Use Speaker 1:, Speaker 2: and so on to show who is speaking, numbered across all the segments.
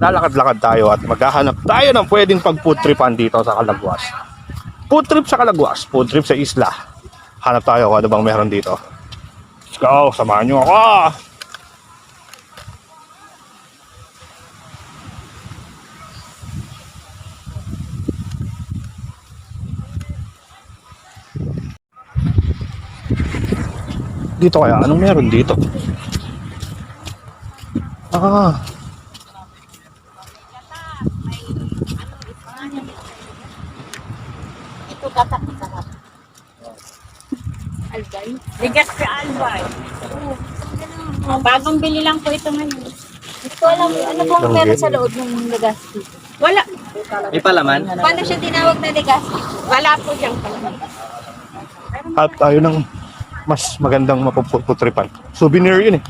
Speaker 1: lalakad-lakad tayo at maghahanap tayo ng pwedeng pag-food tripan dito sa Calaguas. Food trip sa Calaguas, food trip sa isla. Hanap tayo kung ano bang meron dito. Let's go, samahan nyo ako! Dito kaya, anong meron dito?
Speaker 2: Ito katak sarap. Albay? Bigas ka albay. Bagong bili lang po ito ngayon. Hindi ko alam ano pong meron sa loob ng Legazpi. Wala.
Speaker 3: May palaman?
Speaker 2: Paano siya tinawag na Legazpi? Wala po siyang palaman.
Speaker 1: At tayo ng mas magandang mapuputripan. Souvenir yun eh.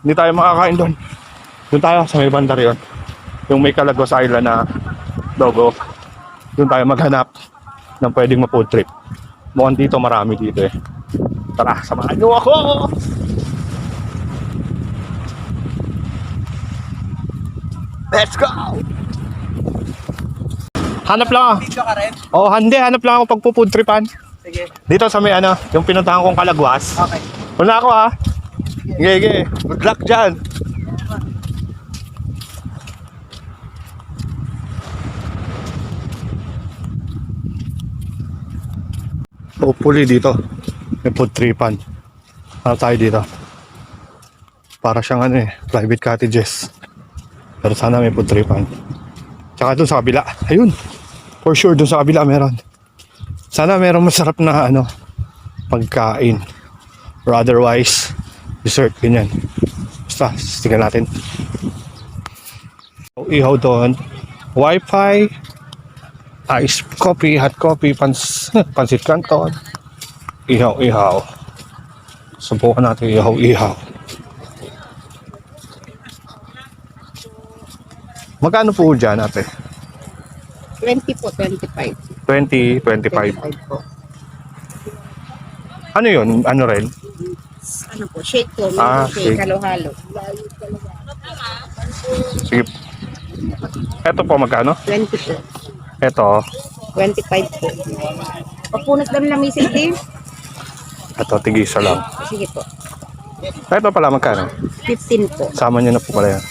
Speaker 1: Hindi tayo makakain doon. Doon tayo sa may banda rin. Yung may Calaguas Island na logo. Doon tayo maghanap ng pwedeng ma-food trip. Mukhang dito marami dito eh. Tara, samahan nyo ako! Let's go! Hanap lang ako.
Speaker 3: Video ka rin?
Speaker 1: Oh, hindi. Hanap lang ako pagpo-food tripan.
Speaker 3: Sige.
Speaker 1: Dito sa may ano, yung pinuntahan kong Calaguas.
Speaker 3: Okay.
Speaker 1: Una ako ha. Sige. Good luck dyan. Hopefully dito may food tripan. Ano tayo dito? Para siyang ano eh, private cottages. Pero sana may food tripan. Tsaka dun sa kabila. Ayun. For sure dun sa kabila meron. Sana merong masarap na ano pagkain. Or otherwise dessert, ganyan. Basta, tingnan natin. Ihaw doon. Wi-Fi, ice coffee, hot coffee, pansit canton. Ihaw. Subukan natin ihaw. Magkano po dyan, ate?
Speaker 2: 20 po, 25.
Speaker 1: 20, 25.
Speaker 2: 25 po.
Speaker 1: Ano yun? Ano rin?
Speaker 2: Ano po, shake po.
Speaker 1: Shake.
Speaker 2: Halo-halo.
Speaker 1: Sige. Ito po magkano?
Speaker 2: 20 po.
Speaker 1: Ito.
Speaker 2: 25 po. Papunot lang na misig din.
Speaker 1: Ito, tig-isa lang.
Speaker 2: Sige po.
Speaker 1: Ito pala magkano?
Speaker 2: 15 po.
Speaker 1: Sama nyo na po pala yan.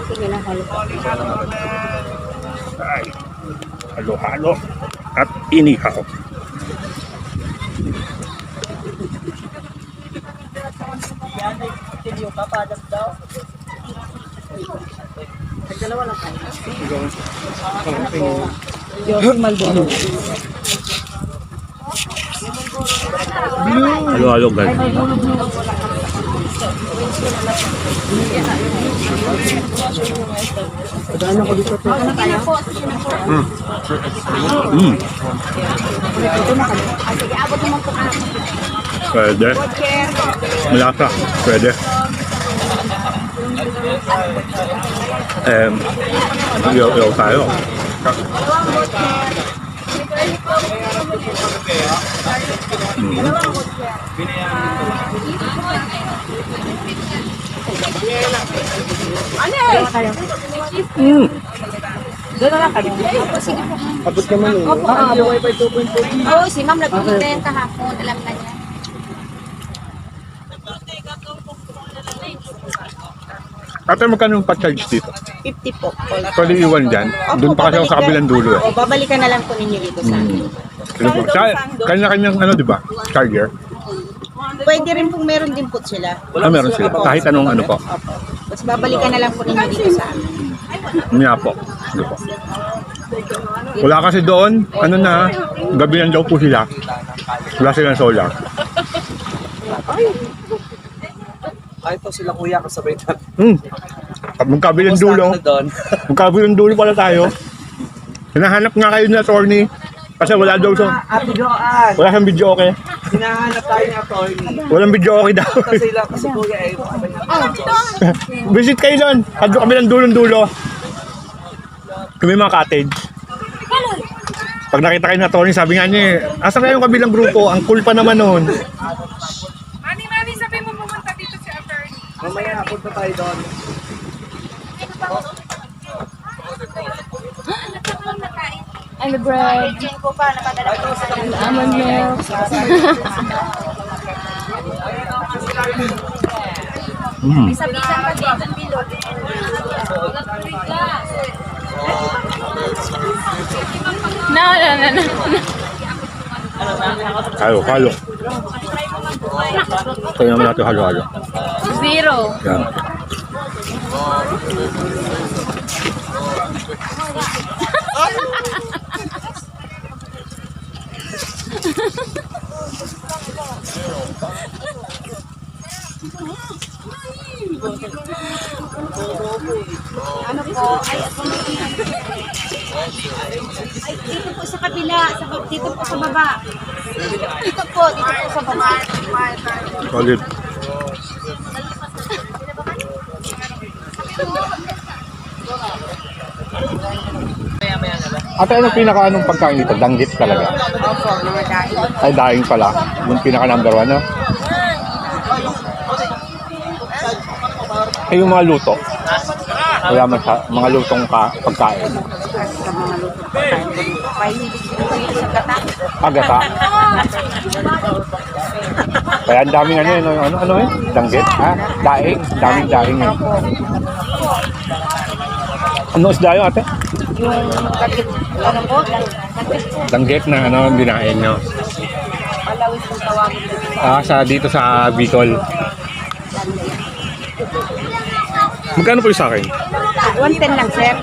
Speaker 2: Sige na, halo po.
Speaker 1: Ay, halo-halo at inihaw.
Speaker 2: Dalawa lang tayo. Yosi Maldonado.
Speaker 1: Halo-halo guys.
Speaker 2: Ano ko dito po? Sige, abot naman po.
Speaker 1: Pwede. Malasa. Pwede. Iyaw tayo.
Speaker 2: Doon na lang kayo.
Speaker 3: Abot naman eh.
Speaker 2: Oo, si ma'am nag-order kahapon. Alam na niya.
Speaker 1: Ate, magkano yung pa-charge dito?
Speaker 2: 50 po.
Speaker 1: Pwede iwan dyan. Doon pa kasi ako sa kabilang dulo.
Speaker 2: O, babalikan na lang po ninyo dito sa amin.
Speaker 1: Ano po? Kanya-kanyang ano, di ba? Charger.
Speaker 2: Pwede rin pong meron din po sila.
Speaker 1: Meron sila.
Speaker 2: Opo.
Speaker 1: Kahit anong ano po.
Speaker 2: Opo. Tapos babalikan na lang po ninyo dito sa amin.
Speaker 1: Nga po. Ano po. Wala kasi doon, ano na, gabi lang daw po sila. Wala silang solar.
Speaker 3: Ay, ito sila kuya kasabay natin.
Speaker 1: Magkabilang dulo.
Speaker 3: doon.
Speaker 1: Magkabilang dulo pala tayo. Hinahanap nga kayo na attorney. Kasi wala daw sa...
Speaker 3: Videoan!
Speaker 1: Wala siyang video okay.
Speaker 3: Hinahanap tayo ni attorney.
Speaker 1: Walang video okay daw.
Speaker 3: Kasi sila, kasi kuya eh.
Speaker 1: Visit kayo doon. Kadto kami ng dulong-dulo. Kami mga cottage. Pag nakita kayo na attorney, sabi nga niya, asa kayo yung kabilang grupo? Ang cool pa naman noon.
Speaker 4: Mani, sabi mo pumunta dito si attorney.
Speaker 3: Mamaya, punta tayo doon.
Speaker 2: Ano bread? Ko pa, napadala ko sa almond milk. Bisa-bisa pa dito bilog.
Speaker 4: No.
Speaker 1: Halo. Kaya naman natin halo-halo.
Speaker 4: Zero.
Speaker 1: Yan.
Speaker 2: Ano po? Ay, dito po sa kabila, dito po sa baba. Dito po sa baba.
Speaker 1: Solid. Ate, anong pinaka-anong pagkain dito? Danggit talaga.
Speaker 2: Opo, mga dahil.
Speaker 1: Ay, daing pala. Yung pinaka-number 1, no? Ay, yung mga luto. Wala man sa mga lutong pagkain.
Speaker 2: Sa mga luto po tayo. Mahilig dito sa gata.
Speaker 1: Agata. Kaya ang daming ano eh? Danggit, ha? Daing. Daming daing eh.
Speaker 2: Opo.
Speaker 1: Ano isda yun, ate?
Speaker 2: Yung gagit, ano po? Gagit po.
Speaker 1: Danggit na dinain nyo.
Speaker 2: Malawis ang tawagin dito.
Speaker 1: Dito sa Bicol. Magkano po yung sa akin?
Speaker 2: 110 lang, sir.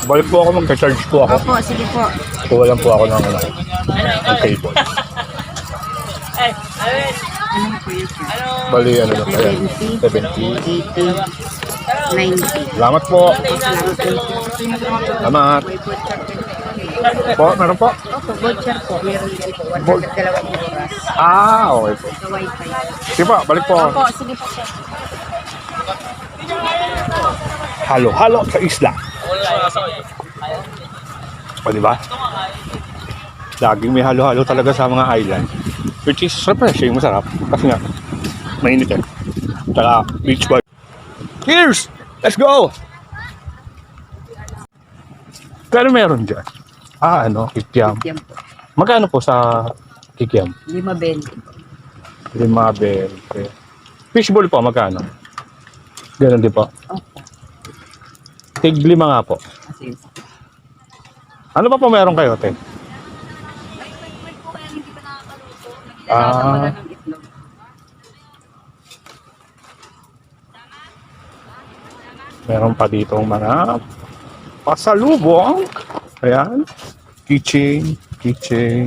Speaker 1: Balik po ako, magka-charge po ako.
Speaker 2: Opo, sige po.
Speaker 1: Kuha lang po ako ng cable. Bali, ano na kaya? 70.
Speaker 2: 80, 90.
Speaker 1: Salamat po. Salamat. Po, meron po?
Speaker 2: Opo, voucher po. Meron din po.
Speaker 1: Bo-
Speaker 2: 100 dalawang oras.
Speaker 1: Okay po.
Speaker 2: Sa wifi.
Speaker 1: Sige po, balik po ako.
Speaker 2: Opo, sige po, sir.
Speaker 1: Halo-halo sa isla. O, diba? Laging may halo-halo talaga sa mga island. Which is refreshing, masarap. Kasi nga, mainit eh. Tsaka, beach vibe. Cheers! Let's go! Pero meron dyan. Kikiam.
Speaker 2: Yan po.
Speaker 1: Magkano po sa kikiam?
Speaker 2: 5.20.
Speaker 1: 5.20. Fishball po, magkano? Ganon din po.
Speaker 2: Opo.
Speaker 1: Tig 5 nga po.
Speaker 2: Kasi,
Speaker 1: Ano pa po meron kayo, te?
Speaker 2: wala ng itlog.
Speaker 1: Meron pa dito mga pasalubong. Ayan. Keychain.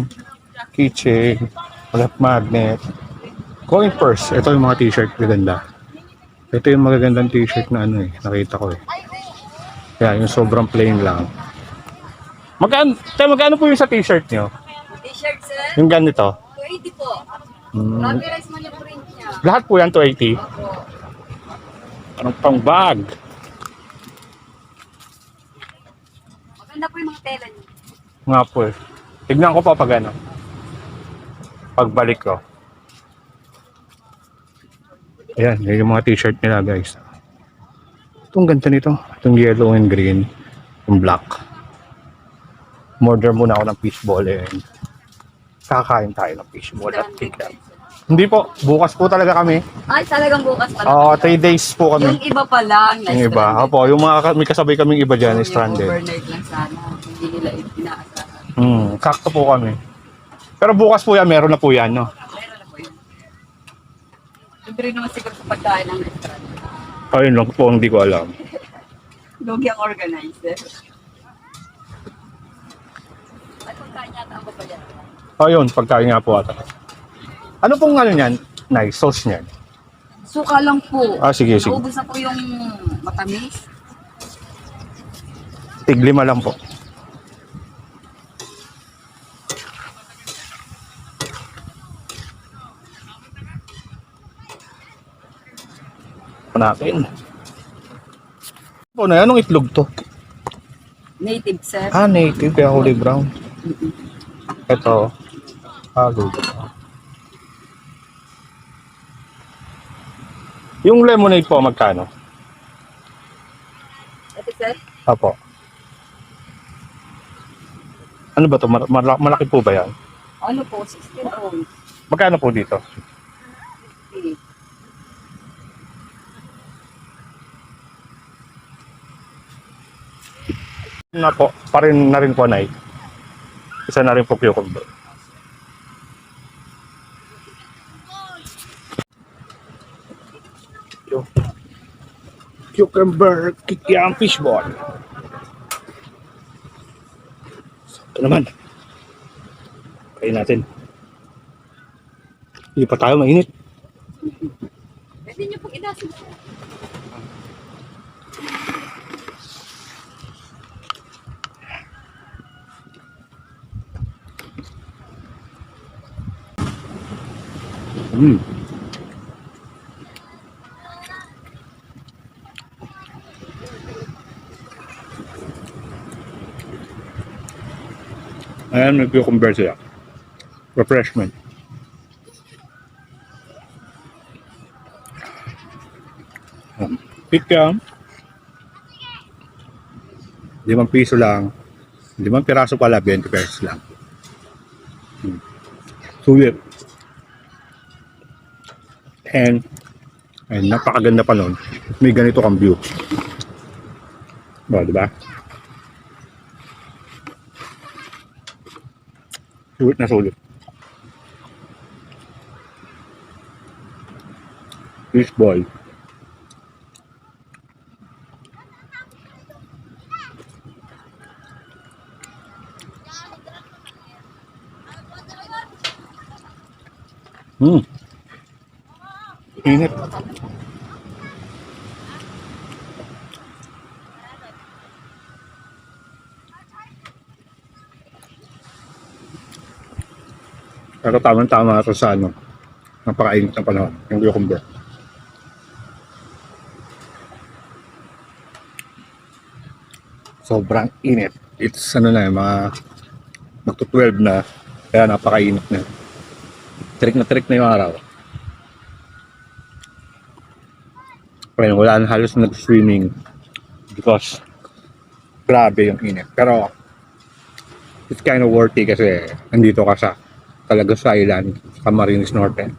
Speaker 1: Wallet magnet. Coin purse. Ito yung mga t-shirt. Maganda. Ito yung magagandang t-shirt na nakita ko eh. Kaya yung sobrang plain lang. Magkano po yung sa t-shirt nyo?
Speaker 4: T-shirt, sir.
Speaker 1: Yung ganito.
Speaker 4: 280 po.
Speaker 1: Hmm.
Speaker 4: Copyright mo yung print niya.
Speaker 1: Lahat po yan 280. Anong pang bag?
Speaker 4: Maganda
Speaker 2: Maganda po yung mga tela niyo.
Speaker 1: Nga po eh. Tignan ko pa pag ano. Pagbalik ko. Ayan, yun yung mga t-shirt nila guys. Itong ganda nito. Itong yellow and green. Yung black. Order muna ako ng fishball and kakain tayo ng fishball at tika. Hindi po, bukas po talaga kami.
Speaker 2: Ay, talagang bukas pala.
Speaker 1: Oo, 3 days po kami.
Speaker 2: Yung iba pala, ang
Speaker 1: Yung iba. Opo, yung mga may kasabay kaming iba dyan, stranded.
Speaker 2: Overnight lang sana. Hindi nila inaasahan.
Speaker 1: Sakto po kami. Pero bukas po yan, meron na po yan, no?
Speaker 2: Meron na po yun. Libre naman siguro sa pagkain ng restaurant.
Speaker 1: Ayun lang po, hindi ko alam.
Speaker 2: Logi ang organizer. Ay, pagkain yata ang babayan.
Speaker 1: Ayun, pagkain nga po ata. Ano pong ano niyan? Nice, sauce niyan.
Speaker 2: Suka lang po.
Speaker 1: Sige, sige.
Speaker 2: Naubos na po yung matamis.
Speaker 1: Tig-5 lang po. Natin. Ano yan? Anong itlog to?
Speaker 2: Native, sir.
Speaker 1: Native. Kaya kulay brown. Ito. Halo. Yung lemonade po, magkano?
Speaker 2: Ito, sir.
Speaker 1: Apo. Ano ba to? Malaki po ba yan?
Speaker 2: Ano po? 16 ounce.
Speaker 1: Magkano po dito?
Speaker 2: Okay.
Speaker 1: Na po, parin na rin po na isa na rin po cucumber. Cucumber kikiam fishball. Ito naman. Kain natin. Hindi pa tayo mainit.
Speaker 2: Pwede niyo pong inasin.
Speaker 1: Ayan, may cucumber sila. Refreshment. Kikiam. 5 piso lang. 5 piraso pala, 20 pesos lang. Sulit. And napakaganda pa nun. May ganito kang view. Diba? Sulit na sulit. Fishball. Init. Pero tamang-tama ito sa ano, napakainit ng panahon, yung cucumber. Sobrang init. It's ano na, magto-12 na, kaya napakainit na. Trick na yung araw. Well, wala na halos nag-swimming because grabe yung init. Pero it's kind of worthy kasi nandito ka sa Calaguas Island, sa Camarines Norte.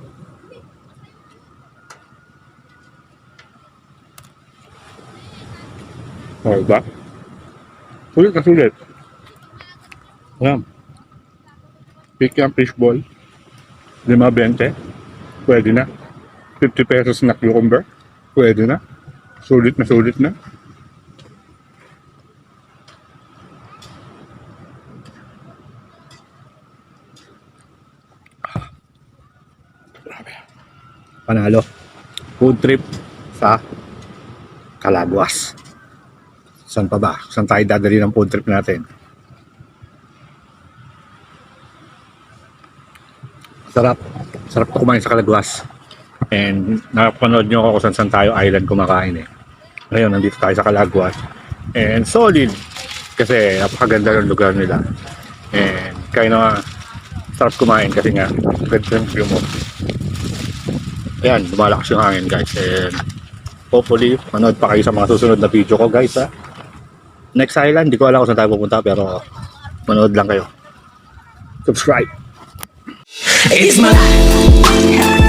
Speaker 1: O, diba? Sulit na sulit. Ayan. Pick yung fishball. 5.20. Pwede na. 50 pesos na cucumber. Pwede na. Sulit na sulit na. Panalo. Food trip sa Calaguas. Saan pa ba? Saan tayo dadali ng food trip natin? Sarap. Sarap to kumain sa Calaguas. And napanood nyo ako kung saan tayo island kumakain eh. Ngayon, nandito tayo sa Calaguas. And solid. Kasi napakaganda ng lugar nila. And kaya na sarap kumain kasi nga ganda yung view mo. Ayan, lumalakas yung hangin guys. And hopefully, manood pa kayo sa mga susunod na video ko guys ha. Next island, di ko alam kung saan tayo pupunta pero manood lang kayo. Subscribe!
Speaker 5: It's my life.